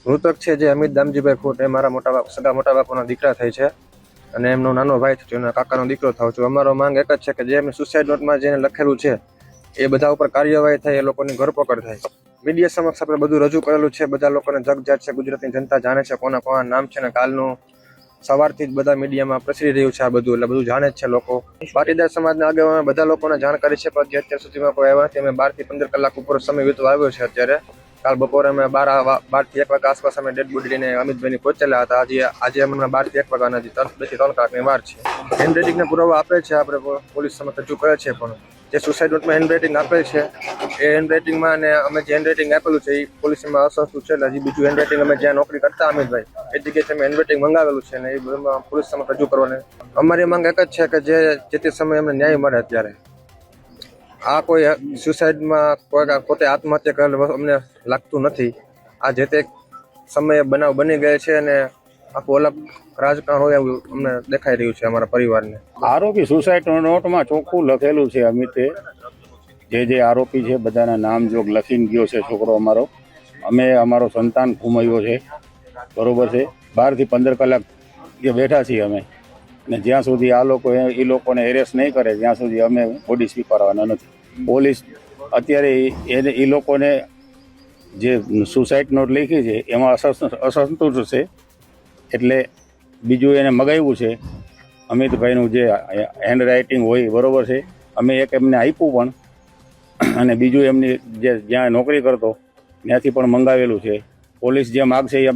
મૃતક છે જે અમિત દામજીભાઈ ખોટ એ મારા સગા મોટા બાપાના દીકરા થાય છે અને એમનો નાનો ભાઈ થયો એના કાકાનો દીકરો થાવ છું. અમારો માંગ એક જ છે કે જે એમને સુસાઇડ નોટમાં જેને લખેલું છે એ બધા ઉપર કાર્યવાહી થાય, એ લોકોની ધરપકડ થાય. મીડિયા સમક્ષ આપણે બધું રજૂ કરેલું છે, બધા લોકોને જગજાત છે, ગુજરાતની જનતા જાણે છે કોના કોના નામ છે ને કાલનું સવારથી જ બધા મીડિયામાં પ્રસરી રહ્યું છે આ બધું, એટલે બધું જાણે જ છે લોકો. પાટીદાર સમાજના આગેવાનો બધા લોકોને જાણ કરી છે પણ અત્યાર સુધીમાં કોઈ આવ્યા નથી. અમે 12 થી 15 કલાક ઉપર સમય વીતવા આવ્યો છે અત્યારે. કાલ બપોરે અમે 12 થી 1 વાગ્યા આસપાસ અમે ડેડ બોડી લઈને અમિતભાઈની પહોંચેલા હતા. આજે અમને 12 થી 1 વાગ્યાના 2 થી 3 કલાકની વાર છે. હેન્ડરાઇટિંગના પુરાવા આપે છે, આપણે પોલીસ સમક્ષ રજૂ કરે છે, પણ જે સુસાઇડ નોટમાં હેન્ડરાઇટિંગ આપેલ છે એ હેન્ડરાઇટિંગમાં અને અમે જે હેન્ડરાઇટિંગ આપેલું છે એ પોલીસમાં અસંતુષ્ટ છે. હજી બીજું હેન્ડરાઇટિંગ અમે જ્યાં નોકરી કરતા અમિતભાઈ એ જગ્યાએ અમે હેન્ડરાઇટિંગ મંગાવેલું છે ને એ બધું પોલીસ સમક્ષ રજૂ કરવાની અમારી માંગ એક જ છે કે જે તે સમયે અમને ન્યાય મળે. અત્યારે આ કોઈ સુસાઇડમાં કોઈ પોતે આત્મહત્યા કરેલ અમને લાગતું નથી. આ જે તે સમયે બનાવ બની ગયો છે અને આખું અલગ રાજકારણ હોય એવું અમને દેખાઈ રહ્યું છે અમારા પરિવારને. આરોપી સુસાઇડ નોટમાં ચોખ્ખું લખેલું છે. અમિતે જે આરોપી છે બધાના નામ જોગ લખીને ગયો છે છોકરો અમારો. અમે અમારો સંતાન ગુમાવ્યો છે, બરોબર છે. 12 થી 15 કલાક જે બેઠા છીએ અમે, અને જ્યાં સુધી આ લોકો એ લોકોને એરેસ્ટ નહીં કરે ત્યાં સુધી અમે બોડી સ્વીકારવાના નથી. પોલીસ અત્યારે એ લોકોને જે સુસાઇડ નોટ લખી છે એમાં અસંતુષ્ટ છે, એટલે બીજું એને મગાવ્યું છે અમિતભાઈનું જે હેન્ડ રાઇટિંગ હોય, બરોબર છે. અમે એક એમને આપ્યું પણ, અને બીજું એમની જે જ્યાં નોકરી કરતો ત્યાંથી પણ મંગાવેલું છે. પોલીસ જે માગશે એ